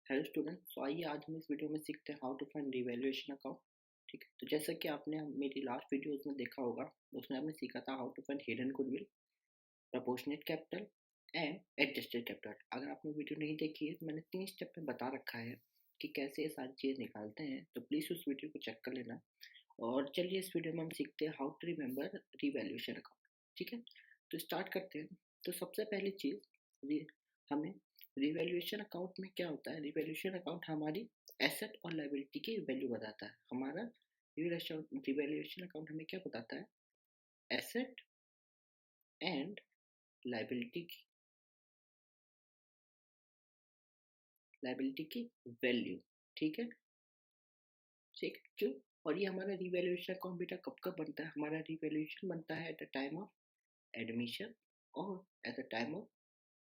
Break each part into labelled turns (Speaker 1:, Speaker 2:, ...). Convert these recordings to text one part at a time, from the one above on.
Speaker 1: Hello student. तो आइए आज हम इस वीडियो में सीखते हैं how to find revaluation account. ठीक है, तो जैसा कि आपने मेरी लास्ट वीडियोस में देखा होगा, उसमें आपने सीखा था how to find hidden goodwill, proportionate capital and adjusted capital. अगर आपने वीडियो नहीं देखी है तो मैंने 3 स्टेप में बता रखा है कि कैसे ये सारी चीज़ निकालते हैं, तो प्लीज़ उस वीडियो को चेक कर लेना। और चलिए इस वीडियो में हम सीखते हैं how to remember revaluation account. ठीक है, तो स्टार्ट करते हैं। तो सबसे पहली चीज़ हमें रिवैल्यूएशन अकाउंट में क्या होता है। रिवैल्यूएशन अकाउंट हमारी एसेट और लायबिलिटी की वैल्यू बताता है। हमारा रिवैल्यूएशन अकाउंट हमें क्या बताता है, एसेट एंड लायबिलिटी की वैल्यू। ठीक है, ठीक क्यों। और ये हमारा रिवैल्यूएशन अकाउंट बेटा कब कब बनता है, हमारा रिवैल्यूएशन बनता है at the time of admission और at the time of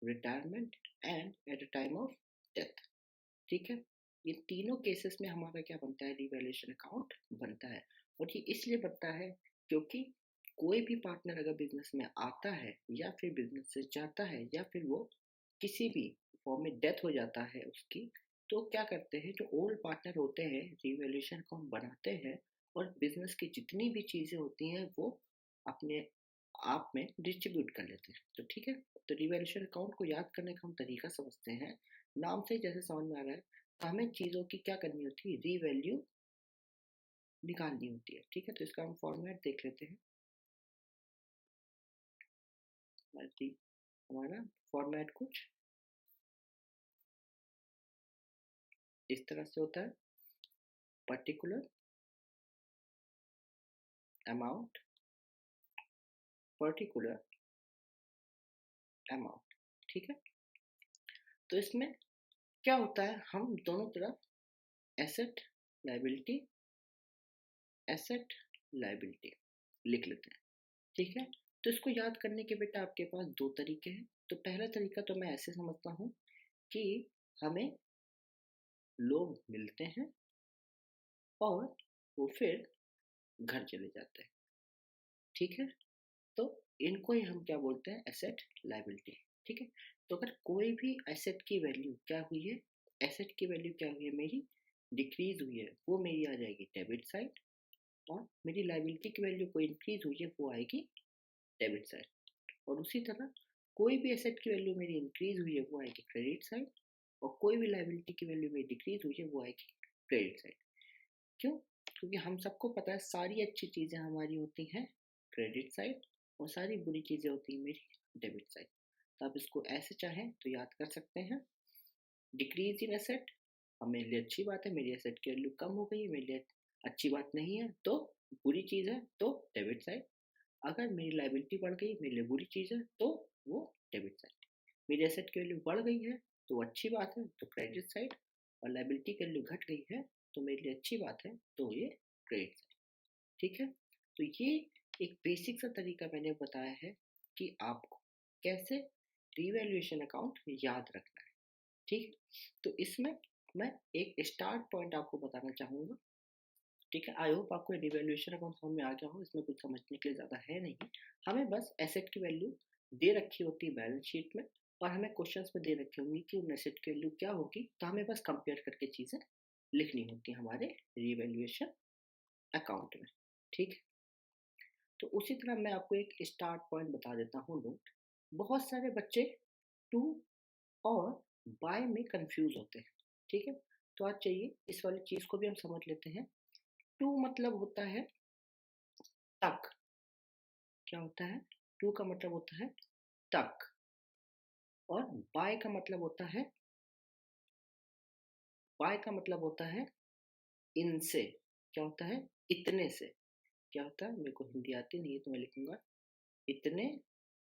Speaker 1: retirement and at the time of death. ठीक है, ये तीनों केसेस में हमारा क्या बनता है, रिवैल्यूएशन अकाउंट बनता है। और ये इसलिए बनता है क्योंकि कोई भी पार्टनर अगर बिजनेस में आता है या फिर बिजनेस से जाता है या फिर वो किसी भी फॉर्म में डेथ हो जाता है उसकी, तो क्या करते हैं, जो ओल्ड पार्टनर होते हैं रिवैल्यूएशन अकाउंट बनाते हैं और बिजनेस की जितनी भी चीज़ें होती हैं वो अपने आप में डिस्ट्रीब्यूट कर लेते हैं। तो ठीक है, तो रिवैल्यूएशन अकाउंट को याद करने का हम तरीका समझते हैं। नाम से जैसे समझ में आ रहा है, तो हमें चीज़ों की क्या करनी होती है, रीवैल्यू निकालनी होती है। ठीक है, तो इसका हम फॉर्मेट देख लेते हैं। हमारा फॉर्मेट कुछ इस तरह से होता है, पर्टिकुलर अमाउंट, पर्टिकुलर अमाउंट। ठीक है, तो इसमें क्या होता है, हम दोनों तरफ एसेट लायबिलिटी एसेट लायबिलिटी लिख लेते हैं। ठीक है, तो इसको याद करने के बेटा आपके पास दो तरीके हैं। तो पहला तरीका तो मैं ऐसे समझता हूँ कि हमें लोग मिलते हैं और वो फिर घर चले जाते हैं। ठीक है, तो इनको ही हम क्या बोलते हैं, एसेट लायबिलिटी। ठीक है, तो अगर कोई भी एसेट की वैल्यू क्या हुई है, एसेट की वैल्यू क्या हुई है मेरी, डिक्रीज हुई है, वो मेरी आ जाएगी डेबिट साइड। और मेरी लायबिलिटी की वैल्यू कोई इंक्रीज हुई है, वो आएगी डेबिट साइड। और उसी तरह कोई भी एसेट की वैल्यू मेरी इंक्रीज हुई है, वो आएगी क्रेडिट साइड। और कोई भी लायबिलिटी की वैल्यू मेरी डिक्रीज हुई है, वो आएगी क्रेडिट साइड। क्यों, क्योंकि हम सबको पता है सारी अच्छी चीज़ें हमारी होती हैं क्रेडिट साइड और सारी बुरी चीज़ें होती हैं मेरी डेबिट साइड। तो आप इसको ऐसे चाहें तो याद कर सकते हैं, डिक्रीज इन एसेट मेरे लिए अच्छी बात है, मेरी एसेट की वैल्यू कम हो गई, मेरे लिए अच्छी बात नहीं है तो बुरी चीज़ है, तो डेबिट साइड। अगर मेरी लायबिलिटी बढ़ गई, मेरे लिए बुरी चीज़ है, तो वो डेबिट साइड। मेरी एसेट की वैल्यू बढ़ गई है तो अच्छी बात है, तो क्रेडिट साइड। और लायबिलिटी की वैल्यू घट गई है तो मेरे लिए अच्छी बात है, तो ये क्रेडिट साइड। ठीक है, तो ये एक बेसिक सा तरीका मैंने बताया है कि आपको कैसे रिवैल्यूएशन अकाउंट याद रखना है। ठीक, तो इसमें मैं एक स्टार्ट पॉइंट आपको बताना चाहूँगा। ठीक है, आई होप आपको रिवैल्यूएशन अकाउंट समझ में आ गया हो, इसमें कुछ समझने के लिए ज़्यादा है नहीं। हमें बस एसेट की वैल्यू दे रखी होती है बैलेंस शीट में, और हमें क्वेश्चंस में दे रखी होंगी कि उन एसेट की वैल्यू क्या होगी, तो हमें बस कंपेयर करके चीज़ें लिखनी होती हैं हमारे रिवैल्यूएशन अकाउंट में। ठीक, तो उसी तरह मैं आपको एक स्टार्ट पॉइंट बता देता हूँ। नोट, बहुत सारे बच्चे टू और बाय में कंफ्यूज होते हैं। ठीक है, तो आज चाहिए इस वाली चीज़ को भी हम समझ लेते हैं। टू मतलब होता है तक। क्या होता है, टू का मतलब होता है तक। और बाय का मतलब होता है, बाय का मतलब होता है इनसे। क्या होता है, इतने से। क्या होता है, मेरे को हिंदी आती नहीं है तो मैं लिखूंगा इतने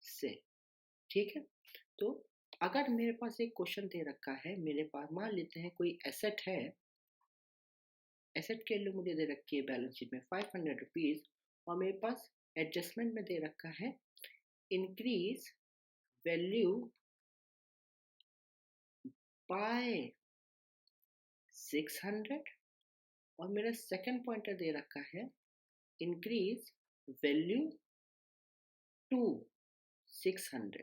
Speaker 1: से। ठीक है, तो अगर मेरे पास एक क्वेश्चन दे रखा है, मेरे पास मान लेते हैं कोई एसेट है, एसेट की वैल्यू मुझे दे रखी है बैलेंस शीट में 500 रुपीज, और मेरे पास एडजस्टमेंट में दे रखा है इंक्रीज वैल्यू बाय 600। और मेरा सेकंड पॉइंटर दे रखा है इंक्रीज वैल्यू टू 600।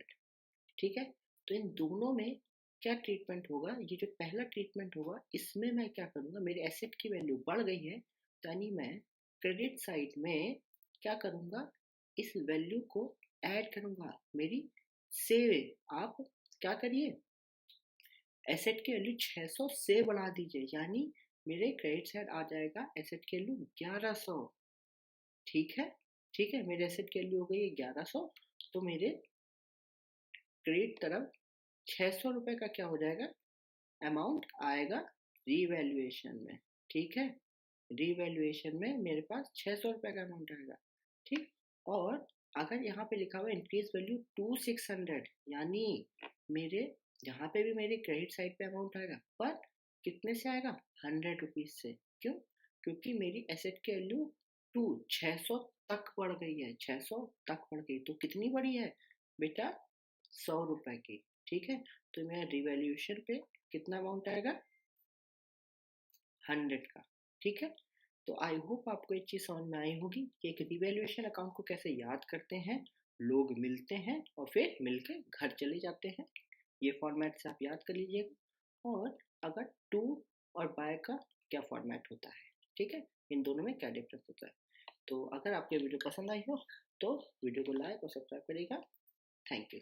Speaker 1: ठीक है, तो इन दोनों में क्या ट्रीटमेंट होगा, ये जो पहला ट्रीटमेंट होगा इसमें मैं क्या करूँगा, मेरे एसेट की वैल्यू बढ़ गई है, यानी मैं क्रेडिट साइड में क्या करूँगा, इस वैल्यू को ऐड करूँगा मेरी से। आप क्या करिए, एसेट की वैल्यू 600 से बढ़ा दीजिए, यानी मेरे क्रेडिट साइड आ जाएगा एसेट की वैल्यू 1100। ठीक है, ठीक है, मेरे एसेट की वैल्यू हो गई 1100, तो मेरे क्रेडिट तरफ 600 रुपये का क्या हो जाएगा, अमाउंट आएगा रीवैल्यूएशन में। ठीक है, रीवैल्यूएशन में मेरे पास 600 रुपये का अमाउंट आएगा। ठीक, और अगर यहाँ पे लिखा हुआ इंक्रीज वैल्यू टू 600, यानी मेरे यहाँ पे भी मेरे क्रेडिट साइड पे अमाउंट आएगा, पर कितने से आएगा, 100 रुपीज से। क्यों, क्योंकि मेरी एसेट की वैल्यू 600 तक बढ़ गई है, 600 तक बढ़ गई, तो कितनी बढ़ी है बेटा, 100 रुपए की। ठीक है, तो मेरा रिवैल्यूएशन पे कितना अमाउंट आएगा, 100 का। ठीक है, तो आई होप आपको एक चीज समझ में आई होगी कि एक रिवैल्यूएशन अकाउंट को कैसे याद करते हैं। लोग मिलते हैं और फिर मिलके घर चले जाते हैं, ये फॉर्मेट से आप याद कर लीजिएगा। और अगर टू और बाय का क्या फॉर्मेट होता है, ठीक है, इन दोनों में क्या डिफरेंस होता है। तो अगर आपको वीडियो पसंद आई हो तो वीडियो को लाइक और सब्सक्राइब करिएगा। Thank you.